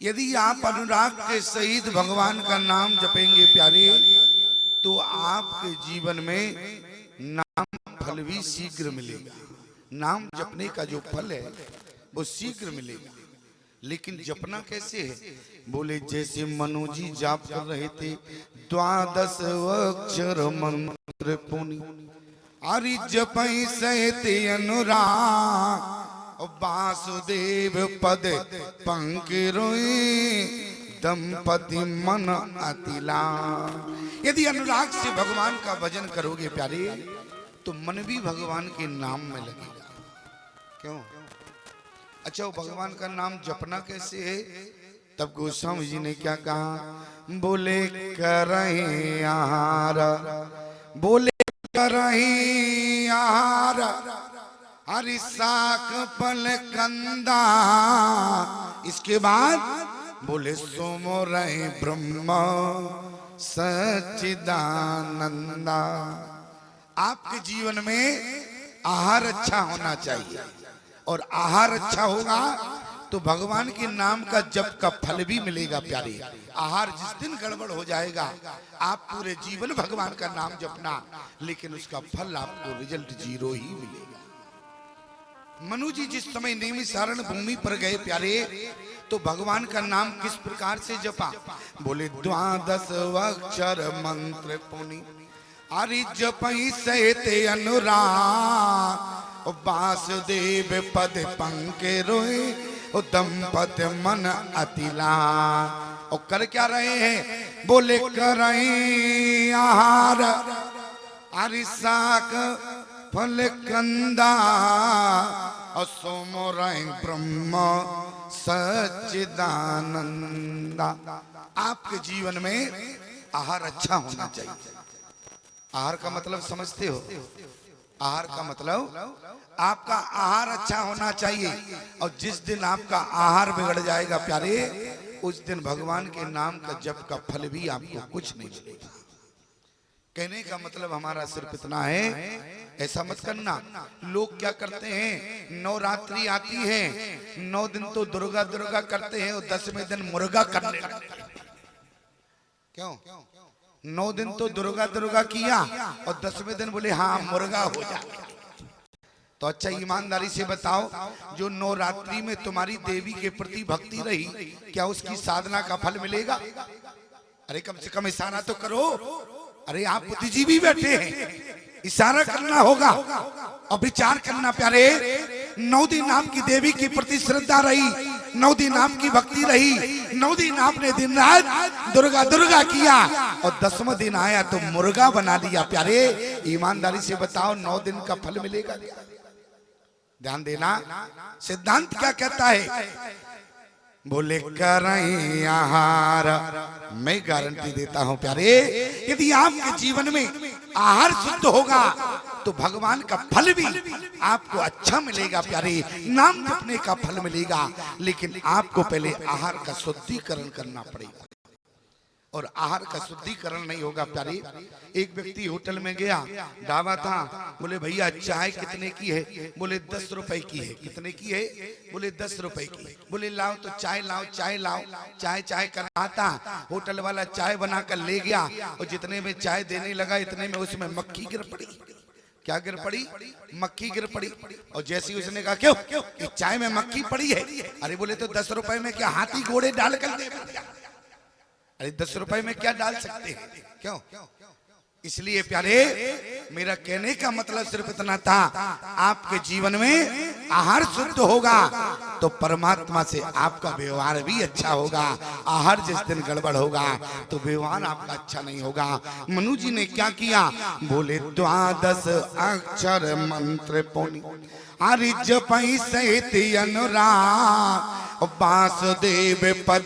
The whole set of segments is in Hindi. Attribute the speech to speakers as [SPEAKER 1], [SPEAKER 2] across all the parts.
[SPEAKER 1] यदि आप अनुराग के सहित भगवान का नाम जपेंगे प्यारे, तो आपके जीवन में नाम फल भी शीघ्र मिलेगा। नाम जपने का जो फल है वो शीघ्र मिलेगा। लेकिन जपना कैसे है? बोले जैसे मनु जी जाप कर रहे थे 12 अक्षर मंत्र पुनि, अरि जपई सहित अनुराग, वासुदेव पद पंकरोई, दंपति मन अतिला। यदि अनुराग से भगवान का भजन करोगे प्यारे, तो मन भी भगवान के नाम में लगेगा। क्यों? अच्छा, वो भगवान का नाम जपना कैसे है? तब गोस्वामी जी ने क्या कहा? बोले करही आहार, बोले करही आहार, हरि शाक फल कंदा। इसके बाद बोले सोमो रहे ब्रह्म सच्चिदानंदा। आपके जीवन में आहार अच्छा होना चाहिए, और आहार अच्छा होगा तो भगवान के नाम का जप का फल भी मिलेगा प्यारे। आहार जिस दिन गड़बड़ हो जाएगा, आप पूरे जीवन भगवान का नाम जपना, लेकिन उसका फल आपको रिजल्ट 0 ही मिलेगा। मनु जी जिस समय नैमिषारण्य भूमि पर गए प्यारे, तो भगवान का नाम किस प्रकार से जपा? बोले 12 अक्षर मंत्र पुनि, अरि जपई सहित अनुराग, वासुदेव पद पंकरोई, दंपत मन अतिला। और कर क्या रहे हैं? बोले करई आहार, हरि शाक फल कंदा, सोमो रहे ब्रह्म सच्चिदानंदा। आपके जीवन में आहार अच्छा होना चाहिए। आहार का मतलब समझते हो? आहार का मतलब आपका आहार अच्छा होना चाहिए। और जिस दिन आपका आहार बिगड़ जाएगा प्यारे, उस दिन भगवान के नाम का जप का फल भी आपको कुछ नहीं मिलेगा। कहने का मतलब हमारा सिर्फ इतना है, ऐसा मत करना। लोग क्या करते हैं, नवरात्रि आती है, 9 दिन तो दुर्गा दुर्गा करते हैं, और 10वें दिन मुर्गा करने लगते हैं। क्यों? 9 दिन तो दुर्गा दुर्गा किया, और 10वें दिन बोले हाँ मुर्गा हो जाए। तो अच्छा ईमानदारी से बताओ, जो नवरात्रि में तुम्हारी देवी के प्रति भक्ति रही, क्या उसकी साधना का फल मिलेगा? अरे कम से कम इशारा तो करो। अरे आप बुद्धिजीवी बैठे हैं, इशारा करना होगा और विचार करना प्यारे। 9 दिन आपकी देवी के प्रति श्रद्धा रही, 9 दिन आपकी भक्ति रही, 9 दिन आपने दिन रात दुर्गा दुर्गा किया, और 10वां दिन आया तो मुर्गा बना लिया प्यारे। ईमानदारी से बताओ, 9 दिन का फल मिलेगा? ध्यान देना, सिद्धांत क्या कहता है? बोले करई आहार। मैं गारंटी देता हूं प्यारे, यदि आपके जीवन में आहार शुद्ध होगा तो भगवान का फल भी आपको अच्छा मिलेगा प्यारे। नाम जपने का फल मिलेगा, लेकिन आपको पहले आहार का शुद्धिकरण करना पड़ेगा। और आहार का शुद्धिकरण नहीं होगा प्यारे। एक व्यक्ति होटल में गया, ढाबा था, बोले भैया चाय कितने की है? बोले 10 रुपए की है। कितने की है? बोले 10 रुपए की। बोले लाओ तो चाय लाओ, चाय लाओ। चाय चाय कर रहा था, होटल वाला चाय बनाकर ले गया, और जितने में चाय देने लगा, इतने में उसमें मक्खी गिर पड़ी। क्या गिर पड़ी? मक्खी गिर पड़ी। और जैसे ही उसने कहा क्यों कि चाय में मक्खी पड़ी है? अरे बोले तो 10 रुपए में क्या हाथी घोड़े डाल कर दे? अरे 10 रुपए में क्या डाल सकते हैं? क्यों? इसलिए प्यारे, मेरा कहने का मतलब सिर्फ इतना था, आपके जीवन में आहार शुद्ध होगा तो परमात्मा से आपका व्यवहार भी अच्छा होगा। आहार जिस दिन गड़बड़ होगा तो व्यवहार आपका अच्छा नहीं होगा। मनु जी ने क्या किया? बोले 12 अक्षर मंत्र पुनि, अरि जपई सहित अनुराग, वासुदेव पद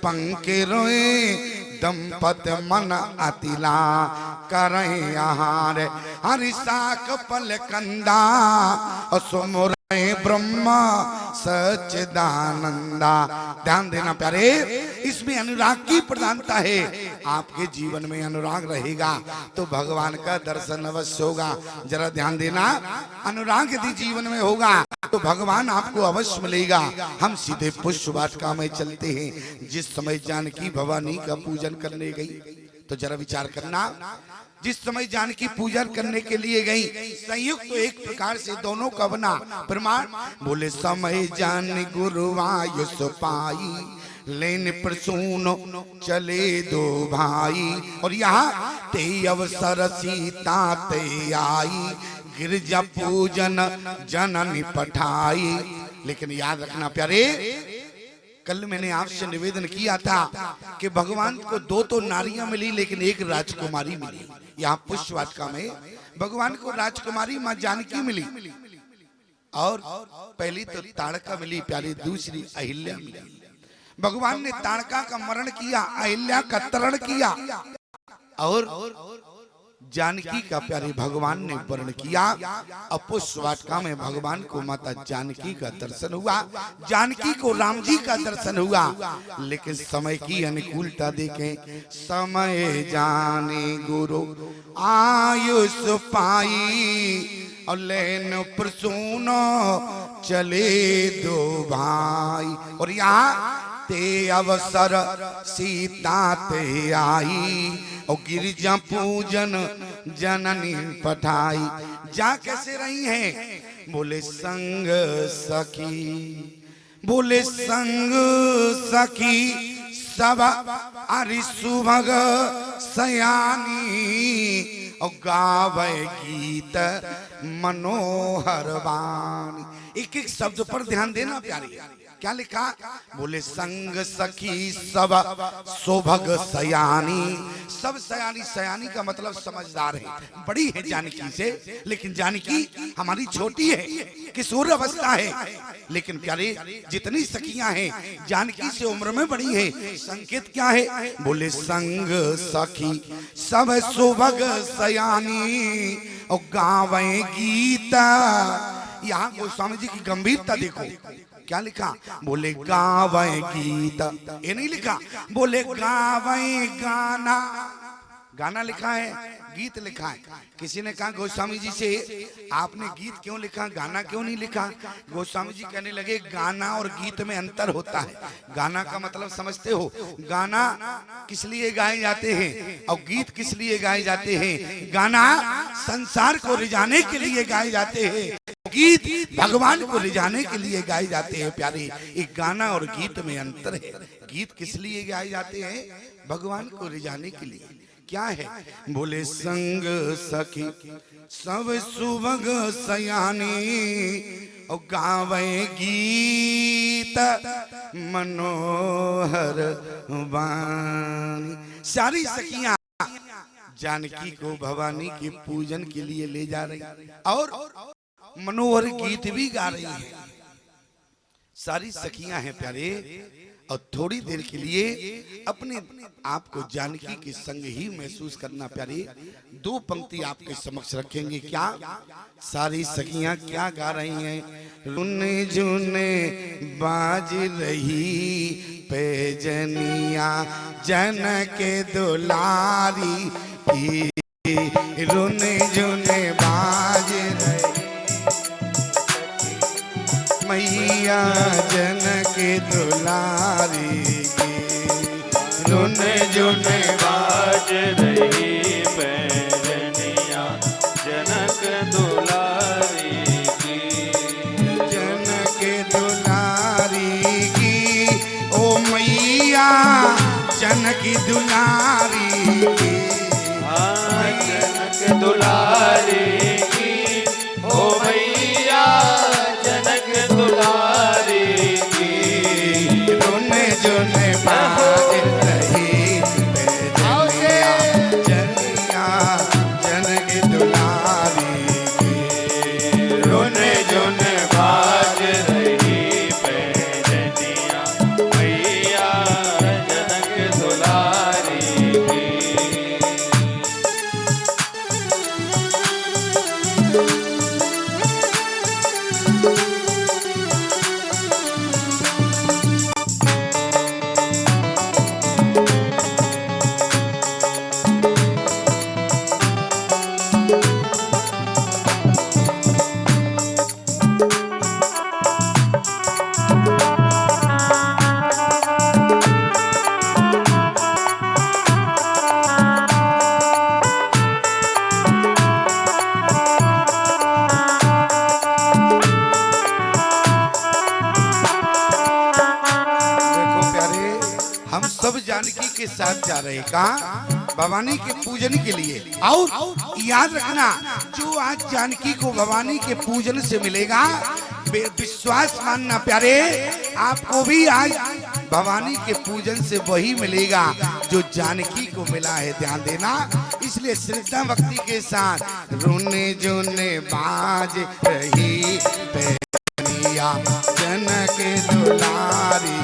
[SPEAKER 1] पंकरोई, दंपत मन अतिला। करई आहार, हरि शाक फल कंदा, सुमुर ब्रह्म सच्चिदानंदा। ध्यान देना प्यारे, इसमें अनुराग की प्रधानता है। आपके जीवन में अनुराग रहेगा तो भगवान का दर्शन अवश्य होगा। जरा ध्यान देना, अनुराग यदि जीवन में होगा तो भगवान आपको अवश्य मिलेगा। हम सीधे पुष्प वाटिका में चलते हैं। जिस समय जानकी भवानी का पूजन करने गई, तो जरा विचार करना, जिस समय जानकी पूजन करने के लिए गई, संयुक्त तो एक प्रकार से दोनों का बना प्रमाण। बोले समय जान गुरुवायुस पाई, लेन प्रसून चले दो भाई। और यहाँ ते अवसर सीता ते आई, गिरजा पूजन जननी पठाई। लेकिन याद रखना प्यारे, कल मैंने आपसे निवेदन किया था कि भगवान को दो तो नारियां मिली, लेकिन एक राजकुमारी मिली। यहाँ पुष्प वाटिका में भगवान को राजकुमारी मां जानकी मिली, और पहली तो ताड़का मिली प्यारी, दूसरी अहिल्या मिली। भगवान ने ताड़का का मरण किया, अहिल्या का तरण किया, और जानकी का प्यारे भगवान ने वर्ण किया। पुष्प वाटिका में भगवान को माता जानकी का दर्शन हुआ, जानकी को राम जी का दर्शन हुआ। लेकिन समय की अनुकूलता देखें, समय जाने गुरु आयुष पाई, और लेन प्रसून चले दो भाई। और यहाँ ते अवसर सीता ते आई, और गिरजा पूजन जननी पठाई। जा कैसे रही हैं? बोले संग सखी, बोले संग सखी सब अरि सुभग सयानी, और गावे गीत मनोहर वाणी। एक एक शब्द पर ध्यान देना प्यारी। क्या लिखा? बोले संग सखी सब सुभग सयानी। सब सयानी, सयानी का मतलब समझदार है, बड़ी है जानकी से, लेकिन जानकी हमारी छोटी है, किशोर अवस्था है। लेकिन प्यारे जितनी सखियां हैं जानकी से उम्र में बड़ी है। संकेत क्या है? बोले संग सखी सब सुभग सयानी, और गावे गीता। यहाँ गोस्वामी जी की गंभीरता देखो, क्या लिखा? बोले गावे गीत, ये नहीं लिखा बोले गावे गाना। गाना लिखा है, गीत लिखा है। किसी ने कहा गोस्वामी जी से, आपने गीत क्यों लिखा, गाना क्यों नहीं लिखा? गोस्वामी जी कहने लगे, गाना और गीत में अंतर होता है। गाना का मतलब समझते हो? गाना किस लिए गाए जाते हैं और गीत किस लिए गाए जाते हैं? गाना संसार को रिझाने के लिए गाए जाते हैं, गीत भगवान को रिझाने के लिए गाए जाते हैं। प्यारे, एक गाना और गीत में अंतर है। गीत किस लिए गाए जाते हैं? भगवान को रिझाने के लिए। क्या है? बोले संग सखी सब सुभग सयानी, और गावे गीत मनोहर वाणी। सारी सखियां जानकी को भवानी के पूजन के लिए ले जा रही और मनोहर गीत भी गा रही है। सारी सखियां हैं प्यारे, और थोड़ी देर के लिए अपने आप को जानकी के संग ही महसूस करना प्यारे। दो पंक्ति आपके समक्ष रखेंगे। क्या सारी सखियां क्या गा रही हैं? रुने जुने बाज रही पैजनिया जनक दुलारी, रुने जुने बाज रही मैया जनक दुलारी की,
[SPEAKER 2] रुने जुने बाज रही पैजनिया जनक दुलारी की,
[SPEAKER 1] जनक दुलारी की। ओ मैया जनक दुलारी की,
[SPEAKER 2] हाँ जनक दुलारी की। ओ मैया जनक दुलारी की,
[SPEAKER 1] रुने जुने बाज रही पैजनिया जनिया जनक दुलारी की,
[SPEAKER 2] रुने जुने बाज रही पैजनिया मैया जनक दुलारी की।
[SPEAKER 1] हम सब जानकी के साथ जा रहे कहाँ? भवानी के पूजन के लिए। और याद रखना, जो आज जानकी को भवानी के पूजन से मिलेगा, विश्वास मानना प्यारे, आपको भी आज भवानी के पूजन से वही मिलेगा जो जानकी को मिला है। ध्यान देना, इसलिए श्रद्धा भक्ति के साथ रोने जोने बाज रही पैनिया जनक दुलारी,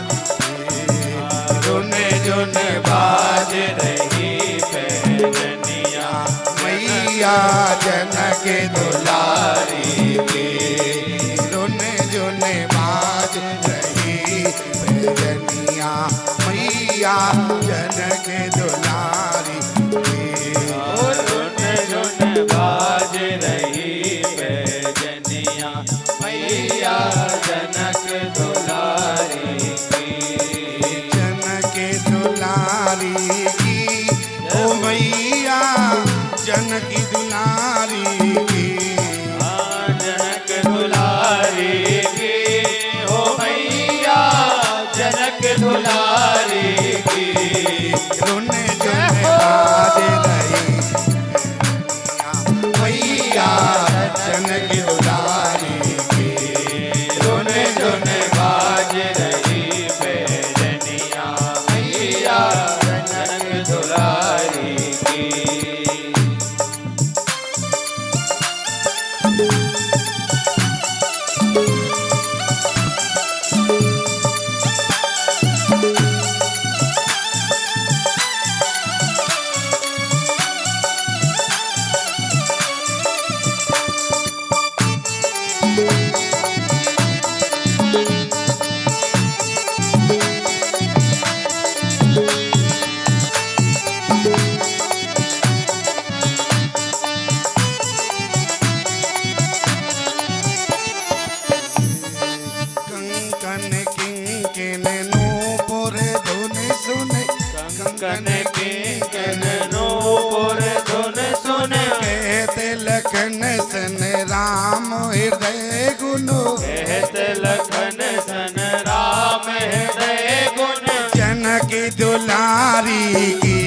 [SPEAKER 2] रोने जोने बाज रही पैजनिया
[SPEAKER 1] मैया जनक दुलारी के। रोने जोने बाज रही पैजनिया मैया जनक दुलारी के।
[SPEAKER 2] रोने जोने बाज रही पैजनिया मैया जनक दुलारी की।
[SPEAKER 1] जनक दुलारी की ओ मैया जनक दुलारी की।
[SPEAKER 2] जनक दुलारी की हो मैया जनक दुलारी की।
[SPEAKER 1] रोने जोने बाज रही मैया जनक दुलारी की।
[SPEAKER 2] रोने जोने बाज रही पैजनिया मैया जनक दुलारी की।
[SPEAKER 1] कंकन किंकिन नूपुर धुन सुने।
[SPEAKER 2] कंकन किंकन नूपुर धुन सुने।
[SPEAKER 1] कहते लखन सन राम हृदय गुनु।
[SPEAKER 2] कहत लखन सन राम हृदय गुण।
[SPEAKER 1] जनक दुलारी की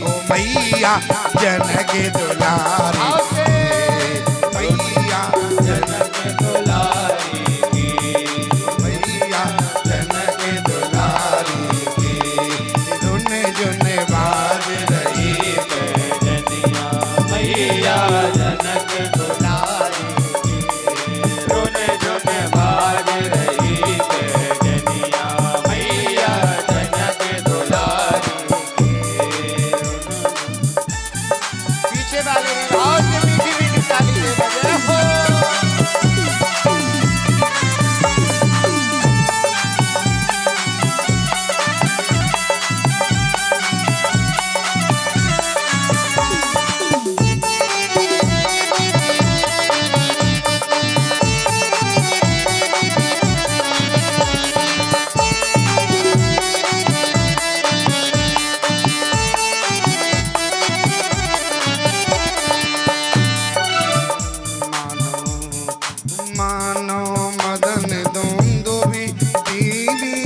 [SPEAKER 1] ओ मैया जनक दुलारी मैया
[SPEAKER 2] जनक दुलारी की।
[SPEAKER 1] मैया जनक दुलारी की। रोने जोने बाज रही
[SPEAKER 2] पैजनिया मैया जनक दुलारी की। रोने जोने बाज रही पैजनिया मैया जनक दुलारी की। पीछे वाले और से मीठी मीठी ताली से बजे हो।
[SPEAKER 1] मानो मदन दोंदो भी दीदी।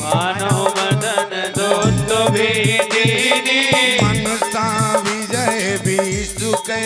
[SPEAKER 2] मानो मदन दोस्त भी दीदी।
[SPEAKER 1] मनसा विजय विष्णु के